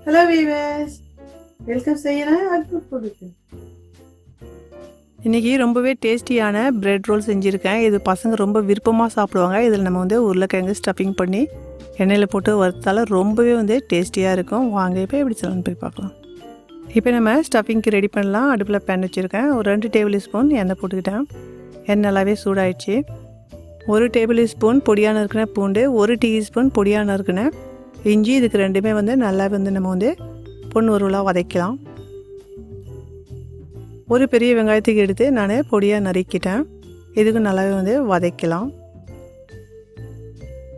Hello viewers, welcome செய்கிறேன் அக்மல் ஃபுட்டுக்கு. இன்றைக்கி ரொம்பவே டேஸ்டியான பிரெட் ரோல் செஞ்சுருக்கேன். இது பசங்க ரொம்ப விருப்பமாக சாப்பிடுவாங்க. இதில் நம்ம வந்து உருளைக்கிழங்கு ஸ்டஃபிங் பண்ணி எண்ணெயில் போட்டு வறுத்தால ரொம்பவே வந்து டேஸ்டியாக இருக்கும். வாங்க இப்போ எப்படி சொல்லணும்னு போய் பார்க்கலாம். இப்போ நம்ம ஸ்டஃபிங்க்கு ரெடி பண்ணலாம். அடுப்பில் பேன் வச்சுருக்கேன். ஒரு 2 டேபிள் ஸ்பூன் எண்ணெய் போட்டுக்கிட்டேன். எண்ணெய் நல்லாவே சூடாயிடுச்சு. 1 டேபிள் ஸ்பூன் பொடியாக நறுக்கின பூண்டு, 1 டீஸ்பூன் பொடியாக நறுக்கின இஞ்சி, இதுக்கு ரெண்டுமே வந்து நல்லா வந்து நம்ம வந்து பொன் உருளாக வதக்கலாம். ஒரு பெரிய வெங்காயத்துக்கு எடுத்து நான் பொடியாக நறுக்கிட்டேன். இதுக்கு நல்லாவே வந்து வதக்கலாம்.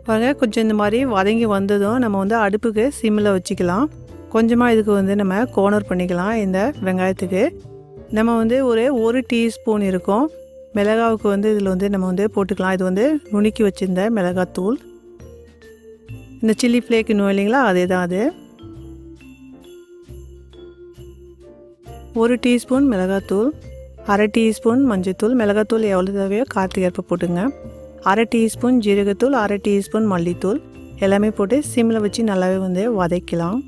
பாருங்க, கொஞ்சம் இந்த மாதிரி வதங்கி வந்ததும் நம்ம வந்து அடுப்புக்கு சிம்மில் வச்சுக்கலாம். கொஞ்சமாக இதுக்கு வந்து நம்ம கோனர் பண்ணிக்கலாம். இந்த வெங்காயத்துக்கு நம்ம வந்து ஒரு டீஸ்பூன் இருக்கும் மிளகாவுக்கு வந்து இதில் வந்து நம்ம வந்து போட்டுக்கலாம். இது வந்து நுணுக்கி வச்சுருந்த மிளகாத்தூள், இந்த சில்லி ஃப்ளேக் இன்னும் இல்லைங்களா, அதே தான். அது 1 டீஸ்பூன் மிளகாத்தூள், 1/2 டீஸ்பூன் மஞ்சத்தூள். மிளகாத்தூள் எவ்வளோ தேவையோ காரத்துக்கு ஏற்ப போட்டுங்க. 1/2 டீஸ்பூன் ஜீரகத்தூள், 1/2 டீஸ்பூன் மல்லித்தூள் எல்லாமே போட்டு சிம்மில் வச்சு நல்லாவே வந்து வதக்கலாம்.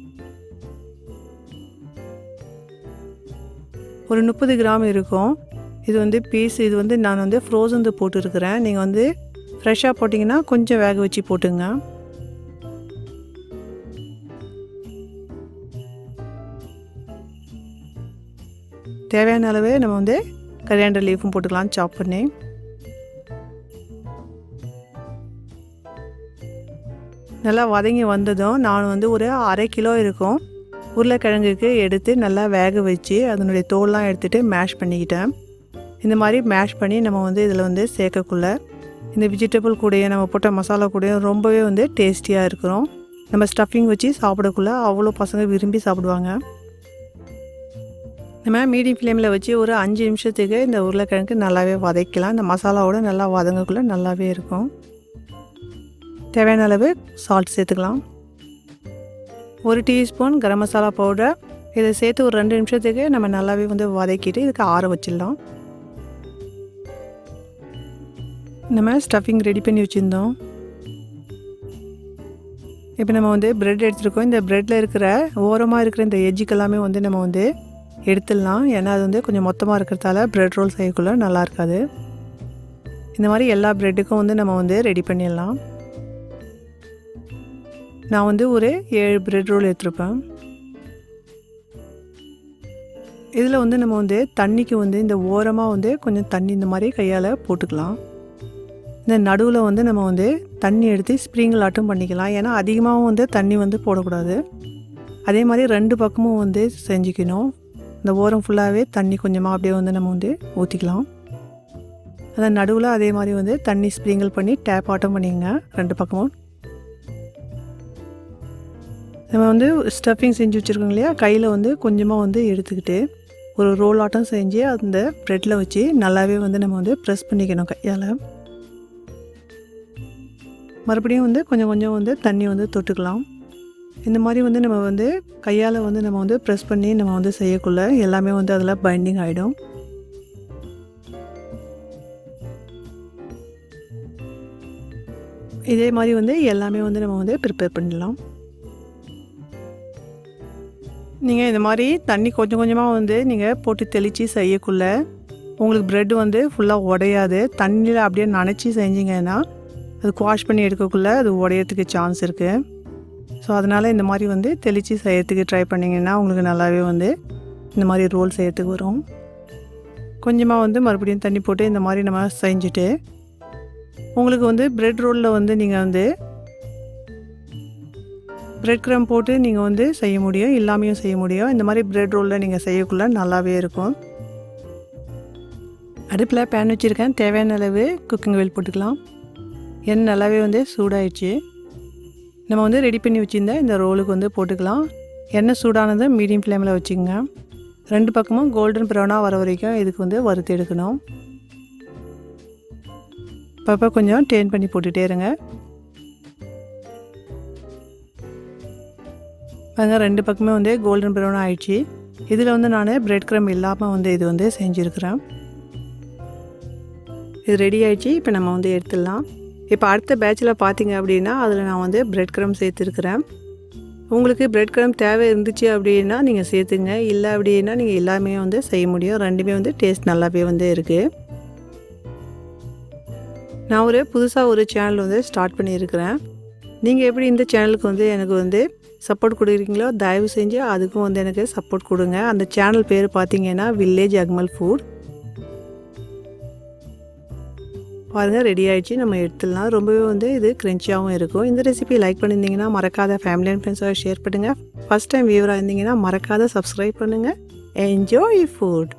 ஒரு 30 கிராம் இருக்கும். இது வந்து பீஸ். இது வந்து நான் வந்து ஃப்ரோசன் போட்டுருக்கிறேன். நீங்கள் வந்து ஃப்ரெஷ்ஷாக போட்டிங்கன்னா கொஞ்சம் வேக வச்சு போட்டுங்க. தேவையான அளவு நம்ம வந்து கரியாண்டர் லீஃபும் போட்டுக்கலாம் சாப் பண்ணி. நல்லா வதங்கி வந்ததும் நான் வந்து ஒரு 1/2 கிலோ இருக்கும் உருளைக்கிழங்குக்கு எடுத்து நல்லா வேக வச்சு அதனுடைய தோல்லாம் எடுத்துகிட்டு மேஷ் பண்ணிக்கிட்டேன். இந்த மாதிரி மேஷ் பண்ணி நம்ம வந்து இதில் வந்து சேர்க்கக்குள்ள இந்த வெஜிடபிள் கூடயும் நம்ம போட்ட மசாலா கூடயும் ரொம்பவே வந்து டேஸ்டியாக இருக்கிறோம். நம்ம ஸ்டஃபிங் வச்சு சாப்பிடக்குள்ள அவ்வளோ பசங்க விரும்பி சாப்பிடுவாங்க. நம்ம மீடியம் ஃப்ளேமில் வச்சு ஒரு 5 நிமிஷத்துக்கு இந்த உருளைக்கிழங்கு நல்லாவே வதக்கலாம். இந்த மசாலாவோடு நல்லா வதங்கக்குள்ளே நல்லாவே இருக்கும். தேவையான அளவு சால்ட் சேர்த்துக்கலாம். 1 டீஸ்பூன் கரம் மசாலா பவுடர். இதை சேர்த்து ஒரு 2 நிமிஷத்துக்கு நம்ம நல்லாவே வந்து வதக்கிட்டு இதுக்கு ஆற வச்சிடலாம். நம்ம ஸ்டஃபிங் ரெடி பண்ணி வச்சுருந்தோம். இப்போ நம்ம வந்து ப்ரெட் எடுத்துருக்கோம். இந்த ப்ரெட்டில் இருக்கிற ஓரமாக இருக்கிற இந்த எஜ்ஜுக்கெல்லாமே வந்து நம்ம வந்து எடுத்துடலாம். ஏன்னா அது வந்து கொஞ்சம் மொத்தமாக இருக்கிறதால ப்ரெட் ரோல் செய்யக்குள்ள நல்லா இருக்காது. இந்த மாதிரி எல்லா ப்ரெட்டுக்கும் வந்து நம்ம வந்து ரெடி பண்ணிடலாம். நான் வந்து ஒரு 7 ப்ரெட் ரோல் எடுத்துருப்பேன். இதில் வந்து நம்ம வந்து தண்ணிக்கு வந்து இந்த ஓரமாக வந்து கொஞ்சம் தண்ணி இந்த மாதிரி கையால் போட்டுக்கலாம். இந்த நடுவில் வந்து நம்ம வந்து தண்ணி எடுத்து ஸ்ப்ரிங்கிள் ஆட்டும் பண்ணிக்கலாம். ஏன்னா அதிகமாகவும் வந்து தண்ணி வந்து போடக்கூடாது. அதே மாதிரி 2 பக்கமும் வந்து செஞ்சுக்கணும். இந்த ஓரம் ஃபுல்லாகவே தண்ணி கொஞ்சமாக அப்படியே வந்து நம்ம வந்து ஊற்றிக்கலாம். அந்த நடுவில் அதே மாதிரி வந்து தண்ணி ஸ்ப்ரிங்கிள் பண்ணி டேப் ஆட்டம் பண்ணிங்க 2 பக்கமும். நம்ம வந்து ஸ்டஃபிங் செஞ்சு வச்சுருக்கோம் இல்லையா, கையில் வந்து கொஞ்சமாக வந்து எடுத்துக்கிட்டு ஒரு ரோல் ஆட்டம் செஞ்சு அந்த ப்ரெட்டில் வச்சு நல்லாவே வந்து நம்ம வந்து ப்ரெஸ் பண்ணிக்கணும் கையால். மறுபடியும் வந்து கொஞ்சம் கொஞ்சம் வந்து தண்ணி வந்து தொட்டுக்கலாம். இந்த மாதிரி வந்து நம்ம வந்து கையால் வந்து நம்ம வந்து ப்ரெஸ் பண்ணி நம்ம வந்து செய்யக்குள்ள எல்லாமே வந்து அதில் பைண்டிங் ஆகிடும். இதே மாதிரி வந்து எல்லாமே வந்து நம்ம வந்து ப்ரிப்பேர் பண்ணிடலாம். நீங்கள் இந்த மாதிரி தண்ணி கொஞ்சம் கொஞ்சமாக வந்து நீங்கள் போட்டு தெளித்து செய்யக்குள்ள உங்களுக்கு ப்ரெட் வந்து ஃபுல்லாக உடையாது. தண்ணியில் அப்படியே நனைச்சி செஞ்சிங்கன்னா அது வாஷ் பண்ணி எடுக்கக்குள்ளே அது உடையறதுக்கு சான்ஸ் இருக்குது. ஸோ அதனால் இந்த மாதிரி வந்து தெளித்து செய்யறதுக்கு ட்ரை பண்ணிங்கன்னா உங்களுக்கு நல்லாவே வந்து இந்த மாதிரி ரோல் செய்யறதுக்கு வரும். கொஞ்சமாக வந்து மறுபடியும் தண்ணி போட்டு இந்த மாதிரி நம்ம செஞ்சுட்டு உங்களுக்கு வந்து ப்ரெட் ரோலில் வந்து நீங்கள் வந்து ப்ரெட் க்ரம் போட்டு நீங்கள் வந்து செய்ய முடியும், இல்லாமையும் செய்ய முடியும். இந்த மாதிரி ப்ரெட் ரோலில் நீங்கள் செய்யக்குள்ள நல்லாவே இருக்கும். அடுப்பில் பேன் வச்சுருக்கேன். தேவையான அளவு குக்கிங் ஆயில் போட்டுக்கலாம். எண்ணெய் நல்லாவே வந்து சூடாயிடுச்சு. நம்ம வந்து ரெடி பண்ணி வச்சுருந்தா இந்த ரோலுக்கு வந்து போட்டுக்கலாம். எண்ணெய் சூடானதை மீடியம் ஃப்ளேமில் வச்சுக்கோங்க. 2 பக்கமும் கோல்டன் ப்ரௌனாக வர வரைக்கும் இதுக்கு வந்து வறுத்து எடுக்கணும். அப்பப்போ கொஞ்சம் டேர்ன் பண்ணி போட்டுகிட்டே இருங்க. பாருங்க, 2 பக்கமே வந்து கோல்டன் ப்ரௌன் ஆகிடுச்சு. இதில் வந்து நான் ப்ரெட் க்ரம் இல்லாமல் வந்து இது வந்து செஞ்சுருக்கிறேன். இது ரெடி ஆகிடுச்சு. இப்போ நம்ம வந்து எடுத்துடலாம். இப்போ அடுத்த பேட்சில் பார்த்தீங்க அப்படின்னா அதில் நான் வந்து ப்ரெட் க்ரம் சேர்த்துருக்கிறேன். உங்களுக்கு பிரெட் க்ரம் தேவை இருந்துச்சு அப்படின்னா நீங்கள் சேர்த்துங்க. இல்லை அப்படின்னா நீங்கள் எல்லாமே வந்து செய்ய முடியும். ரெண்டுமே வந்து டேஸ்ட் நல்லாவே வந்து இருக்குது. நான் புதுசாக ஒரு சேனல் வந்து ஸ்டார்ட் பண்ணியிருக்கிறேன். நீங்கள் எப்படி இந்த சேனலுக்கு வந்து எனக்கு வந்து சப்போர்ட் கொடுக்குறீங்களோ தயவு செஞ்சு அதுக்கும் வந்து எனக்கு சப்போர்ட் கொடுங்க. அந்த சேனல் பேர் பார்த்தீங்கன்னா வில்லேஜ் அக்மல் ஃபுட். பாருங்கள் ரெடி ஆகிடுச்சு. நம்ம எடுத்துடலாம். ரொம்பவே வந்து இது க்ரன்ச்சியாகவும் இருக்கும். இந்த ரெசிபி லைக் பண்ணியிருந்தீங்கன்னா மறக்காத ஃபேமிலி அண்ட் ஃப்ரெண்ட்ஸோட ஷேர் பண்ணுங்கள். ஃபஸ்ட் டைம் வியூவராக இருந்தீங்கன்னா மறக்காத சப்ஸ்கிரைப் பண்ணுங்கள். Enjoy food.